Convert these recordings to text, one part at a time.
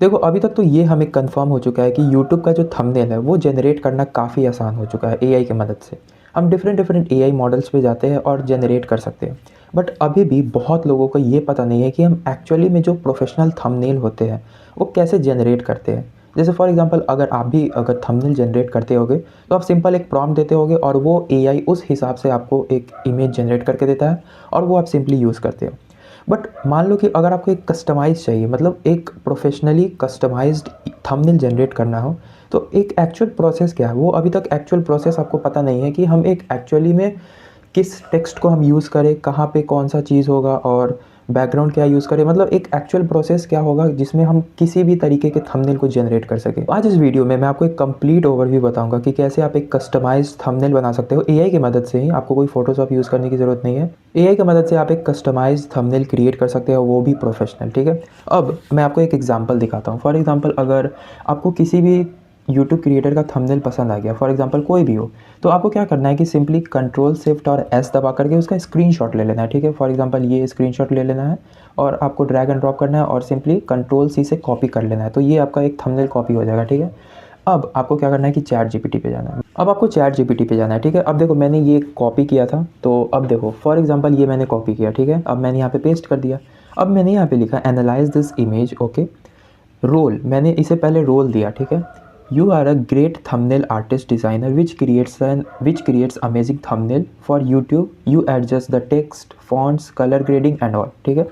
देखो अभी तक तो ये हमें कंफर्म हो चुका है कि यूट्यूब का जो थंबनेल है वो जनरेट करना काफ़ी आसान हो चुका है एआई की मदद से। हम डिफरेंट डिफरेंट एआई मॉडल्स पे जाते हैं और जनरेट कर सकते हैं। बट अभी भी बहुत लोगों को ये पता नहीं है कि हम एक्चुअली में जो प्रोफेशनल थंबनेल होते हैं वो कैसे जनरेट करते हैं। जैसे फॉर एग्जांपल अगर थंबनेल जनरेट करते होगे तो आप सिंपल एक प्रॉम्प्ट देते होगे और वो एआई उस हिसाब से आपको एक इमेज जनरेट करके देता है और वो आप सिंपली यूज़ करते हो। बट मान लो कि अगर आपको एक कस्टमाइज़ चाहिए, मतलब एक प्रोफेशनली कस्टमाइज्ड थंबनेल जनरेट करना हो, तो एक एक्चुअल प्रोसेस क्या है, वो अभी तक एक्चुअल प्रोसेस आपको पता नहीं है कि हम एक एक्चुअली में किस टेक्स्ट को हम यूज़ करें, कहाँ पे कौन सा चीज़ होगा और बैकग्राउंड क्या यूज़ करें, मतलब एक एक्चुअल प्रोसेस क्या होगा जिसमें हम किसी भी तरीके के थंबनेल को जनरेट कर सकें। आज इस वीडियो में मैं आपको एक कंप्लीट ओवरव्यू बताऊंगा कि कैसे आप एक कस्टमाइज्ड थंबनेल बना सकते हो एआई की मदद से ही। आपको कोई फोटोशॉप यूज़ करने की ज़रूरत नहीं है। एआई की मदद से आप एक कस्टमाइज्ड थंबनेल क्रिएट कर सकते हो, वो भी प्रोफेशनल। ठीक है, अब मैं आपको एक एग्जांपल दिखाता हूँ। फॉर एग्जांपल अगर आपको किसी भी यूट्यूब क्रिएटर का थंबनेल पसंद आ गया, फॉर एग्जांपल कोई भी हो, तो आपको क्या करना है कि सिंपली कंट्रोल शिफ्ट और एस दबा करके उसका स्क्रीनशॉट ले लेना है। ठीक है, फॉर एग्जांपल ये स्क्रीनशॉट ले लेना है और आपको ड्रैग एंड ड्रॉप करना है और सिंपली कंट्रोल सी से कॉपी कर लेना है, तो ये आपका एक थंबनेल कॉपी हो जाएगा। ठीक है, अब आपको क्या करना है कि चैट जीपीटी पे जाना है। अब आपको चैट जीपीटी पे जाना है। ठीक है, अब देखो मैंने ये कॉपी किया था, तो अब देखो फॉर एग्जांपल ये मैंने कॉपी किया। ठीक है, अब मैंने यहाँ पे पेस्ट कर दिया। अब मैंने यहाँ पे लिखा analyse this image, okay, role, मैंने इसे पहले रोल दिया। ठीक है, you are a great thumbnail artist designer which creates amazing thumbnail for YouTube, you adjust the text fonts colour grading and all. ठीक है,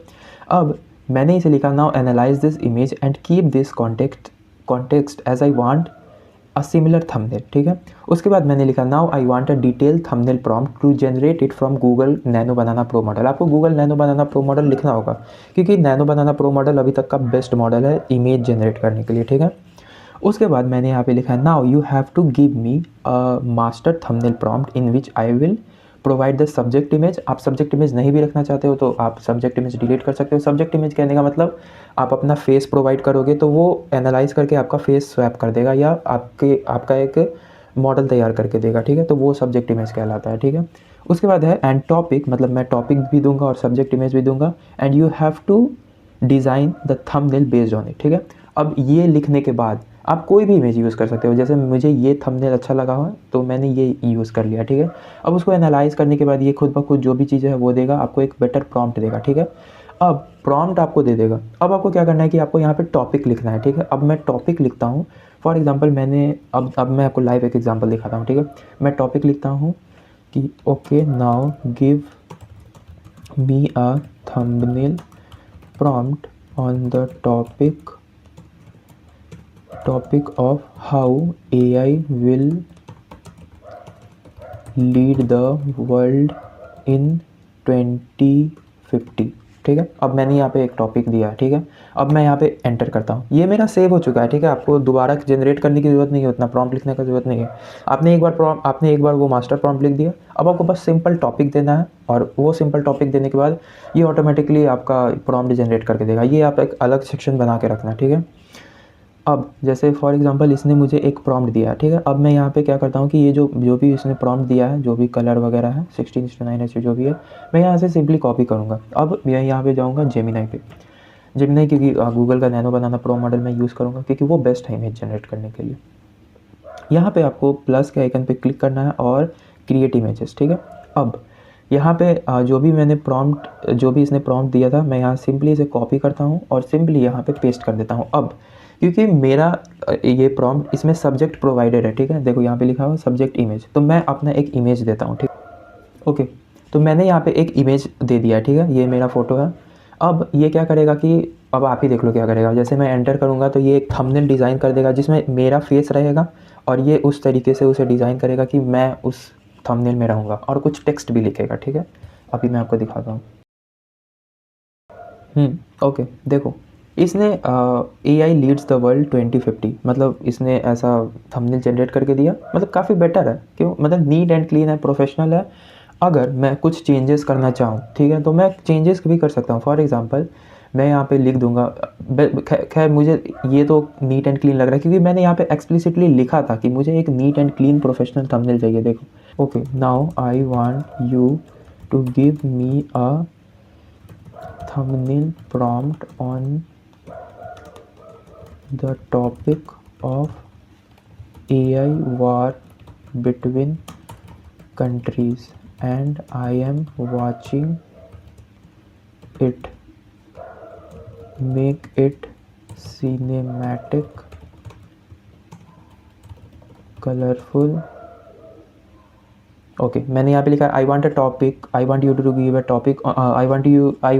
अब मैंने इसे लिखा now analyse this image and keep this context as I want a similar thumbnail. ठीक है, उसके बाद मैंने लिखा now I want a detail thumbnail prompt to generate it from Google Nano Banana Pro model. आपको Google Nano Banana Pro model लिखना होगा क्योंकि नैनो बनाना प्रो मॉडल अभी तक का बेस्ट मॉडल है इमेज जनरेट करने के लिए। ठीक है, उसके बाद मैंने यहाँ पे लिखा है now you have to give me a master thumbnail prompt in which I will provide the subject image. आप सब्जेक्ट इमेज नहीं भी रखना चाहते हो तो आप सब्जेक्ट इमेज डिलीट कर सकते हो। सब्जेक्ट इमेज कहने का मतलब आप अपना फेस प्रोवाइड करोगे तो वो एनालाइज करके आपका फेस स्वैप कर देगा या आपका एक मॉडल तैयार करके देगा। ठीक है, तो वो सब्जेक्ट इमेज कहलाता है। ठीक है, उसके बाद है एंड टॉपिक, मतलब मैं टॉपिक भी दूंगा और सब्जेक्ट इमेज भी दूंगा and you have to design the thumbnail based on it. ठीक है, अब ये लिखने के बाद आप कोई भी इमेज यूज़ कर सकते हो। जैसे मुझे ये थंबनेल अच्छा लगा हुआ तो मैंने ये यूज़ कर लिया। ठीक है, अब उसको एनालाइज करने के बाद ये खुद ब खुद जो भी चीज़ें है वो देगा, आपको एक बेटर प्रॉम्प्ट देगा। ठीक है, अब प्रॉम्प्ट आपको दे देगा। अब आपको क्या करना है कि आपको यहाँ पे टॉपिक लिखना है। ठीक है, अब मैं टॉपिक लिखता हूँ। फॉर एग्जांपल मैंने अब मैं आपको लाइव एक एग्जांपल दिखाता हूँ। ठीक है, मैं टॉपिक लिखता हूँ कि okay now give me a thumbnail prompt on the topic of how AI will lead the world in 2050। ठीक है, अब मैंने यहाँ पे एक टॉपिक दिया। ठीक है, अब मैं यहाँ पे एंटर करता हूँ, ये मेरा सेव हो चुका है। ठीक है, आपको दोबारा जनरेट करने की ज़रूरत नहीं है, उतना प्रॉम्प्ट लिखने का ज़रूरत नहीं है। आपने एक बार वो मास्टर प्रॉम्प्ट लिख दिया। अब आपको बस सिंपल टॉपिक देना है और वो सिंपल टॉपिक देने के बाद ये ऑटोमेटिकली आपका प्रॉम्प्ट जनरेट करके देगा। ये आप एक अलग सेक्शन बना के रखना। ठीक है, अब जैसे फॉर एग्जांपल इसने मुझे एक प्रॉम्प्ट दिया। ठीक है, अब मैं यहाँ पे क्या करता हूँ कि ये जो जो भी इसने प्रॉम्प्ट दिया है, जो भी कलर वगैरह है 16:9 ऐसे जो भी है, मैं यहाँ से सिंपली कॉपी करूँगा। अब मैं यहाँ पे जाऊँगा जेमिनाई पे। जेमिनाई क्योंकि गूगल का नैनो बनाना प्रो मॉडल मैं यूज़ करूँगा क्योंकि वो बेस्ट है इमेज जनरेट करने के लिए। यहाँ पे आपको प्लस के आइकन पे क्लिक करना है और क्रिएट इमेजेस। ठीक है, अब यहाँ पे जो भी इसने प्रॉम्प्ट दिया था मैं यहाँ सिंपली इसे कॉपी करता हूँ और सिंपली यहाँ पे पेस्ट कर देता हूँ। अब क्योंकि मेरा ये प्रॉम्प्ट इसमें सब्जेक्ट प्रोवाइडेड है। ठीक है, देखो यहाँ पे लिखा हुआ सब्जेक्ट इमेज, तो मैं अपना एक इमेज देता हूँ। ठीक, ओके, तो मैंने यहाँ पे एक इमेज दे दिया। ठीक है, ये मेरा फ़ोटो है। अब ये क्या करेगा कि अब आप ही देख लो क्या करेगा। जैसे मैं एंटर करूँगा तो ये एक थंबनेल डिज़ाइन कर देगा जिसमें मेरा फेस रहेगा और ये उस तरीके से उसे डिज़ाइन करेगा कि मैं उस थंबनेल में रहूँगा और कुछ टेक्स्ट भी लिखेगा। ठीक है, अभी मैं आपको दिखाता हूँ। ओके, देखो इसने AI लीड्स द वर्ल्ड 2050, मतलब इसने ऐसा थंबनेल जनरेट करके दिया। मतलब काफ़ी बेटर है, क्यों, मतलब नीट एंड क्लीन है, प्रोफेशनल है। अगर मैं कुछ चेंजेस करना चाहूँ, ठीक है, तो मैं चेंजेस भी कर सकता हूँ। फॉर एग्जांपल मैं यहाँ पे लिख दूंगा, खैर मुझे ये तो नीट एंड क्लीन लग रहा है क्योंकि मैंने यहाँ पे एक्सप्लिसिटली लिखा था कि मुझे एक neat and clean professional thumbnail चाहिए। देखो, okay now I want you to give me a thumbnail prompt on the topic of AI war between countries and I am watching it. Make it cinematic, colorful. Okay मैंने यहाँ पे लिखा है I want a topic, I want you to give a topic, I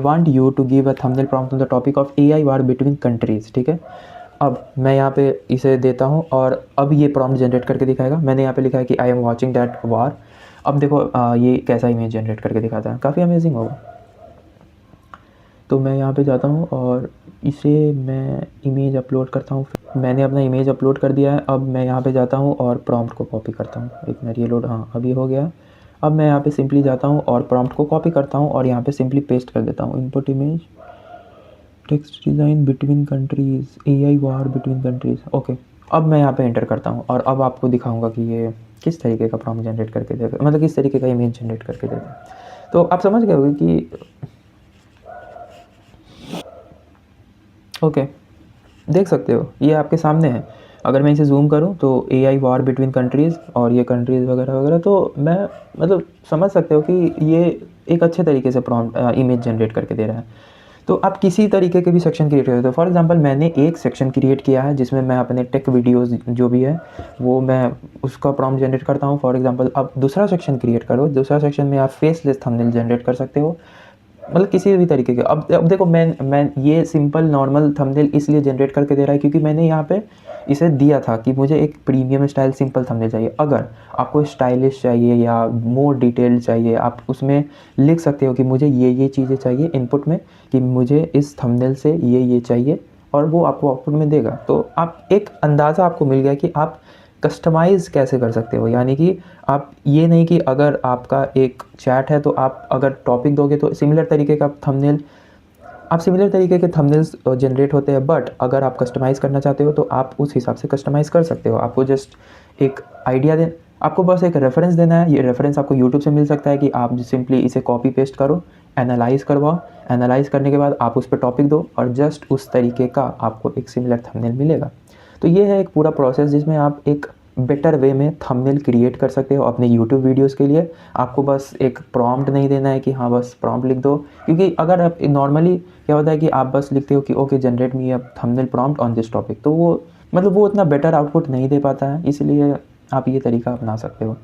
want you to give a thumbnail prompt on the topic of AI war between countries. ठीक है, अब मैं यहाँ पे इसे देता हूँ और अब ये प्रॉम्प्ट जनरेट करके दिखाएगा। मैंने यहाँ पे लिखा है कि आई एम वॉचिंग दैट वार। अब देखो ये कैसा इमेज जनरेट करके दिखाता है, काफ़ी अमेजिंग होगा। तो मैं यहाँ पे जाता हूँ और इसे मैं इमेज अपलोड करता हूँ। मैंने अपना इमेज अपलोड कर दिया है। अब मैं यहाँ पे जाता हूँ और प्रॉम्प्ट को कॉपी करता हूँ। एक मिनट, ये लोड, हाँ अभी हो गया। अब मैं यहाँ पे सिंपली जाता हूँ और प्रॉम्प्ट को कॉपी करता हूँ और यहाँ पे सिंपली पेस्ट कर देता हूँ। Input image text design between countries, AI war between countries. Okay, अब मैं यहाँ पे एंटर करता हूँ और अब आपको दिखाऊंगा कि ये किस तरीके का प्रॉम्प्ट जनरेट करके देगा, मतलब किस तरीके का इमेज जनरेट करके देगा। तो आप समझ गए होंगे कि ओके देख सकते हो ये आपके सामने है। अगर मैं इसे जूम करूं तो AI वार बिटवीन कंट्रीज़ और ये कंट्रीज़ वगैरह वगैरह, तो मैं मतलब समझ सकते हो कि ये एक अच्छे तरीके से प्रॉम्प्ट इमेज जनरेट करके दे रहा है। तो आप किसी तरीके के भी सेक्शन क्रिएट कर सकते हो। फॉर एग्जांपल मैंने एक सेक्शन क्रिएट किया है जिसमें मैं अपने टेक वीडियोस जो भी है वो मैं उसका प्रॉम्प्ट जनरेट करता हूँ। फॉर एग्जांपल आप दूसरा सेक्शन क्रिएट करो, दूसरा सेक्शन में आप फेसलेस थंबनेल जनरेट कर सकते हो, मतलब किसी भी तरीके के। अब देखो मैं ये सिंपल नॉर्मल थंबनेल इसलिए जनरेट करके दे रहा है क्योंकि मैंने यहाँ पे इसे दिया था कि मुझे एक प्रीमियम स्टाइल सिंपल थंबनेल चाहिए। अगर आपको स्टाइलिश चाहिए या मोर डिटेल चाहिए, आप उसमें लिख सकते हो कि मुझे ये चीज़ें चाहिए इनपुट में, कि मुझे इस थंबनेल से ये चाहिए, और वो आपको आउटपुट में देगा। तो आप एक अंदाज़ा आपको मिल गया कि आप कस्टमाइज़ कैसे कर सकते हो। यानी कि आप ये नहीं कि अगर आपका एक चैट है तो आप अगर टॉपिक दोगे तो सिमिलर तरीके का थंबनेल, आप सिमिलर तरीके के थंबनेल्स जनरेट होते हैं। बट अगर आप कस्टमाइज़ करना चाहते हो तो आप उस हिसाब से कस्टमाइज़ कर सकते हो। आपको जस्ट एक आइडिया दे, आपको बस एक रेफरेंस देना है। ये रेफरेंस आपको यूट्यूब से मिल सकता है कि आप सिंपली इसे कॉपी पेस्ट करो, एनालाइज़ करवाओ, एनालाइज़ करने के बाद आप उस पर टॉपिक दो और जस्ट उस तरीके का आपको एक सिमिलर थंबनेल मिलेगा। तो ये है एक पूरा प्रोसेस जिसमें आप एक बेटर वे में थंबनेल क्रिएट कर सकते हो अपने यूट्यूब वीडियोस के लिए। आपको बस एक प्रॉम्प्ट नहीं देना है कि हाँ बस प्रॉम्प्ट लिख दो, क्योंकि अगर आप नॉर्मली क्या होता है कि आप बस लिखते हो कि okay generate me a thumbnail prompt on this topic, तो वो मतलब वो उतना बेटर आउटपुट नहीं दे पाता है। इसलिए आप ये तरीका अपना सकते हो।